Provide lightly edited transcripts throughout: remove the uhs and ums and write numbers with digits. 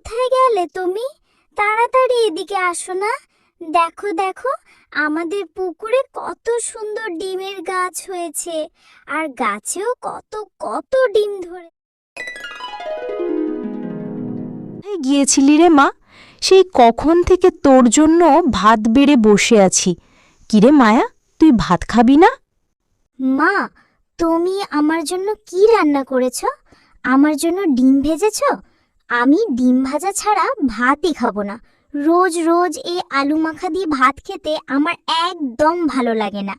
কোথায় গেলে তুমি? তাড়াতাড়ি এদিকে আসো না। দেখো দেখো, আমাদের পুকুরে কত সুন্দর ডিমের গাছ হয়েছে, আর গাছেও কত কত ডিম ধরে। কোথায় গিয়েছিলি রে মা? সেই কখন থেকে তোর জন্য ভাত বেড়ে বসে আছি। কিরে মায়া, তুই ভাত খাবি না? মা, তুমি আমার জন্য কি রান্না করেছো? আমার জন্য ডিম ভেজেছো? আমি ডিম ভাজা ছাড়া ভাতই খাবো না। রোজ রোজ এই আলু মাখা দিয়ে ভাত খেতে আমার একদম ভালো লাগে না।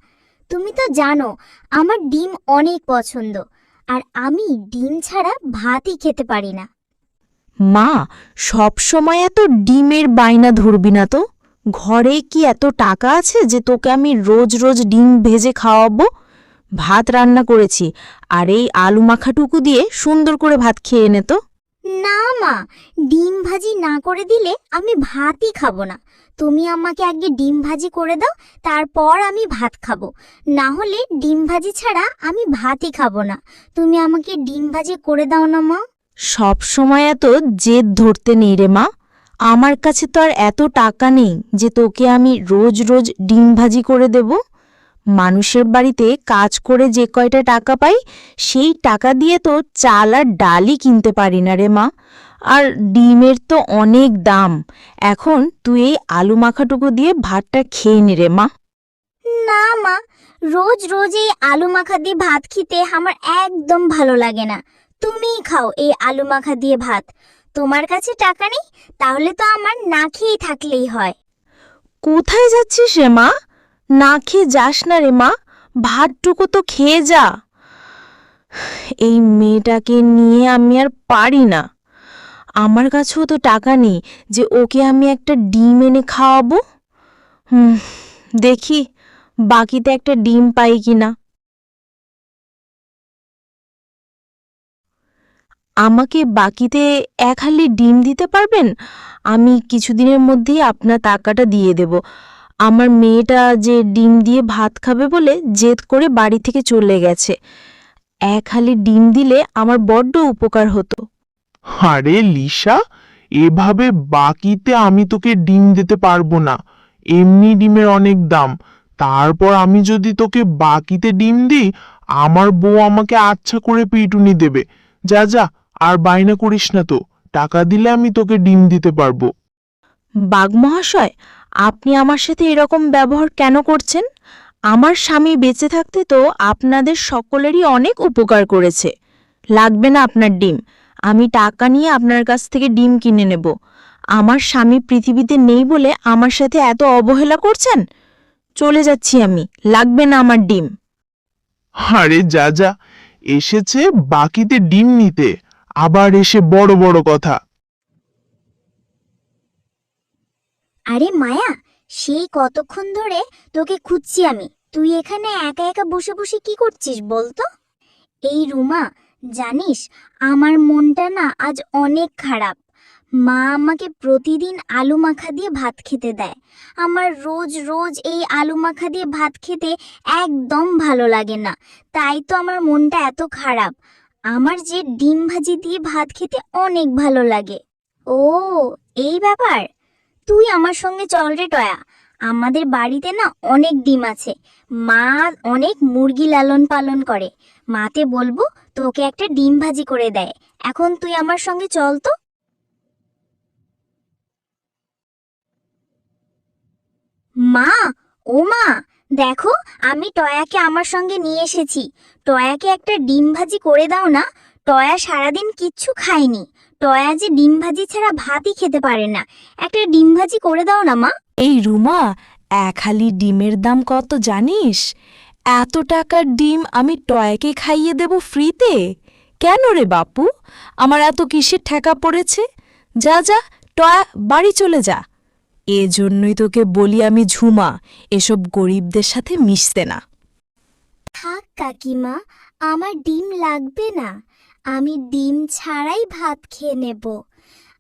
তুমি তো জানো আমার ডিম অনেক পছন্দ, আর আমি ডিম ছাড়া ভাতই খেতে পারি না। মা, সব সময় এত ডিমের বায়না ধরবি না তো। ঘরে কি এত টাকা আছে যে তোকে আমি রোজ রোজ ডিম ভেজে খাওয়াবো? ভাত রান্না করেছি, আর এই আলু মাখাটুকু দিয়ে সুন্দর করে ভাত খেয়ে নে তো। না মা, ডিম ভাজি না করে দিলে আমি ভাতই খাবো না। তুমি আমাকে আগে ডিম ভাজি করে দাও, তারপর আমি ভাত খাবো। না হলে ডিম ভাজি ছাড়া আমি ভাতই খাবো না। তুমি আমাকে ডিম ভাজি করে দাও না মা। সব সময় এত জেদ ধরতে নেই রে মা। আমার কাছে তো আর এত টাকা নেই যে তোকে আমি রোজ রোজ ডিম ভাজি করে দেব। মানুষের বাড়িতে কাজ করে যে কয়টা টাকা পাই, সেই টাকা দিয়ে তো চাল আর ডালই কিনতে পারি না রে মা। আর ডিমের তো অনেক দাম। এখন তুই এই আলু মাখাটুকু দিয়ে ভাতটা খেয়ে নে রে মা। না মা, রোজ রোজ এই আলু মাখা দিয়ে ভাত খেতে আমার একদম ভালো লাগে না। তুমিই খাও এই আলু মাখা দিয়ে ভাত। তোমার কাছে টাকা নেই, তাহলে তো আমার না খেয়েই থাকলেই হয়। কোথায় যাচ্ছিস রে মা? না খেয়ে যাস না রে মা, ভাতটুকু তো খেয়ে যা। এই মেয়েটাকে নিয়ে আমি আর পারি না। আমার কাছেও তো টাকা নেই যে ওকে আমি একটা ডিম এনে খাওয়াবো। দেখি বাকিতে একটা ডিম পাই কিনা। আমাকে বাকিতে এক হালি ডিম দিতে পারবেন? আমি কিছুদিনের মধ্যেই আপনার টাকাটা দিয়ে দেব। আমার মেয়েটা যে ডিম দিয়ে ভাত খাবে বলে জেদ করে বাড়ি থেকে চলে গেছে। এক হালি ডিম দিলে আমার বড্ড উপকার হতো। আরে লিসা, এভাবে বাকিতে আমি তোকে ডিম দিতে পারবো না। এমনি ডিমের অনেক দাম। তারপর আমি যদি তোকে বাকিতে ডিম দিই, আমার বউ আমাকে আচ্ছা করে পিটুনি দেবে। যা যা, আর বায়না করিস না তো। টাকা দিলে আমি তোকে ডিম দিতে পারবো। বাঘ মহাশয়, আপনি আমার সাথে এরকম ব্যবহার কেন করছেন? আমার স্বামী বেঁচে থাকতে তো আপনাদের সকলেরই অনেক উপকার করেছে। লাগবে না আপনার ডিম। আমি টাকা নিয়ে আপনার কাছ থেকে ডিম কিনে নেব। আমার স্বামী পৃথিবীতে নেই বলে আমার সাথে এত অবহেলা করছেন? চলে যাচ্ছি আমি, লাগবে না আমার ডিম। আরে যা যা, এসেছে বাকিতে ডিম নিতে, আবার এসে বড় বড় কথা। আরে মায়া, সেই কতক্ষণ ধরে তোকে খুঁজছি আমি। তুই এখানে একা একা বসে বসে কি করছিস বলতো? এই রুমা, জানিস আমার মনটা না আজ অনেক খারাপ। মা আমাকে প্রতিদিন আলু মাখা দিয়ে ভাত খেতে দেয়। আমার রোজ রোজ এই আলু মাখা দিয়ে ভাত খেতে একদম ভালো লাগে না। তাই তো আমার মনটা এত খারাপ। আমার যে ডিম ভাজি দিয়ে ভাত খেতে অনেক ভালো লাগে। ও, এই ব্যাপার। তুই আমার সঙ্গে চল রে টয়া। আমাদের বাড়িতে না অনেক ডিম আছে। মা অনেক মুরগি লালন পালন করে। মাতে বলবো তোকে একটা ডিম ভাজি করে দেয়। এখন তুই আমার সঙ্গে চল তো। মা, ও মা, দেখো আমি টয়াকে আমার সঙ্গে নিয়ে এসেছি। টয়াকে একটা ডিম ভাজি করে দাও না। টয়া সারাদিন কিচ্ছু খায়নি। টয়া যে ডিম ভাজি ছাড়া ভাতই খেতে পারে না। একটা ডিম ভাজি করে দাও না মা। এই রুমা, এক হালি ডিমের দাম কত জানিস? এত টাকার ডিম আমি টয়াকে খাইয়ে দেব ফ্রিতে? কেন রে বাপু, আমার এত কিসের ঠেকা পড়েছে? যা যা, টয়া বাড়ি চলে যা। এজন্যই তোকে বলি আমি ঝুমা, এসব গরিবদের সাথে মিশতে না। থাক কাকিমা, আমার ডিম লাগবে না। আমি ডিম ছাড়াই ভাত খেয়ে নেব।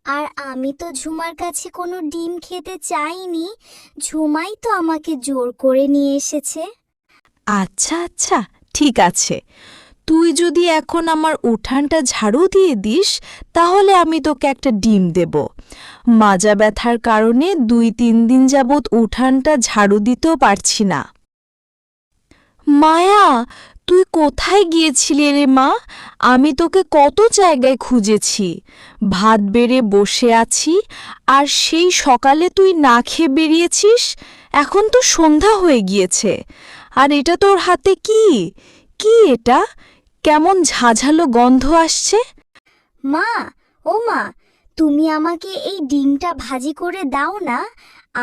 আর আমি তো ঝুমার কাছে কোনো ডিম খেতে চাইনি। ঝুমাই তো আমাকে জোর করে নিয়ে এসেছে। আচ্ছা আচ্ছা, ঠিক আছে। তুই যদি এখন আমার উঠানটা ঝাড়ু দিয়ে দিস তাহলে আমি তোকে একটা ডিম দেব। মাজা ব্যথার কারণে 2-3 দিন যাবৎ উঠানটা ঝাড়ু দিতেও পারছি না। মায়া, তুই কোথায় গিয়েছিলি রে মা? আমি তোকে কত জায়গায় খুঁজেছি। ভাত বেড়ে বসে আছি, আর সেই সকালে তুই না খেয়ে বেরিয়েছিস। এখন তো সন্ধ্যা হয়ে গিয়েছে, আর এটা তোর হাতে কি? কি এটা? কেমন ঝাঝালো গন্ধ আসছে। মা, ও মা, তুমি আমাকে এই ডিমটা ভাজি করে দাও না।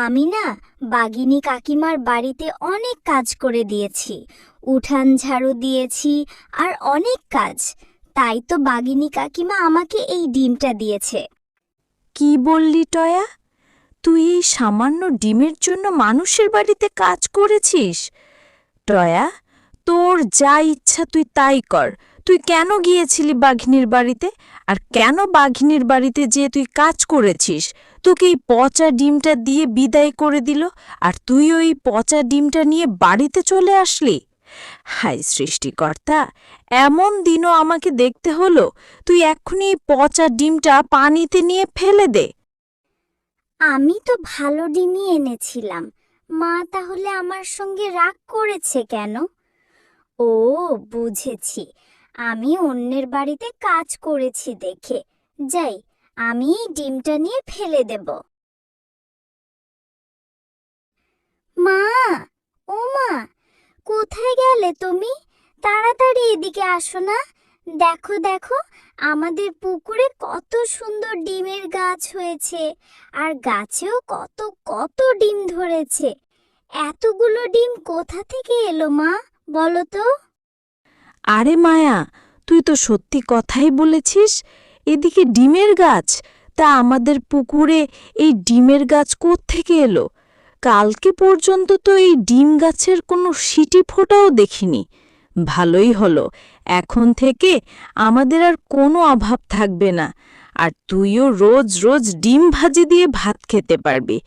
আমি না বাগিনী কাকিমার বাড়িতে অনেক কাজ করে দিয়েছি, উঠান ঝাড়ু দিয়েছি আর অনেক কাজ। তাই তো বাগিনী কাকিমা আমাকে এই ডিমটা দিয়েছে। কি বললি টয়া? তুই এই সামান্য ডিমের জন্য মানুষের বাড়িতে কাজ করেছিস? টয়া, তোর যা ইচ্ছা তুই তাই কর। তুই কেন গিয়েছিলি বাঘিনীর বাড়িতে? আর কেন বাঘিনীর বাড়িতে যেয়ে তুই কাজ করেছিস? তোকে এই পচা ডিমটা দিয়ে বিদায় করে দিল, আর তুই ওই পচা ডিমটা নিয়ে বাড়িতে চলে আসলি। হায় সৃষ্টিকর্তা, এমন দিনও আমাকে দেখতে হলো। তুই এক্ষুনি এই পচা ডিমটা পানিতে নিয়ে ফেলে দে। আমি তো ভালো ডিমই এনেছিলাম, মা তাহলে আমার সঙ্গে রাগ করেছে কেন? ও, বুঝেছি, আমি অন্যের বাড়িতে কাজ করেছি দেখে। যাই, আমি এই ডিমটা নিয়ে ফেলে দেব। মা, ও মা, কোথায় গেলে তুমি? তাড়াতাড়ি এদিকে আসো না। দেখো দেখো, আমাদের পুকুরে কত সুন্দর ডিমের গাছ হয়েছে, আর গাছেও কত কত ডিম ধরেছে। এতগুলো ডিম কোথা থেকে এলো মা, বলো তো? আরে মায়া, তুই তো সত্যি কথাই বলেছিস। এদিকে ডিমের গাছ? তা আমাদের পুকুরে এই ডিমের গাছ কোত্থেকে এলো? কালকে পর্যন্ত তো এই ডিম গাছের কোনো সিটি ফোটাও দেখিনি। ভালোই হলো, এখন থেকে আমাদের আর কোনো অভাব থাকবে না, আর তুইও রোজ রোজ ডিম ভাজি দিয়ে ভাত খেতে পারবি।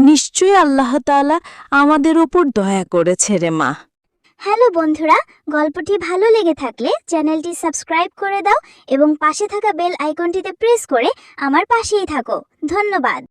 নিশ্চয়ই আল্লাহ তাআলা আমাদের ওপর দয়া করেছে রে মা। হ্যালো বন্ধুরা, গল্পটি ভালো লেগে থাকলে চ্যানেলটি সাবস্ক্রাইব করে দাও এবং পাশে থাকা বেল আইকনটিতে প্রেস করে আমার পাশেই থাকো। ধন্যবাদ।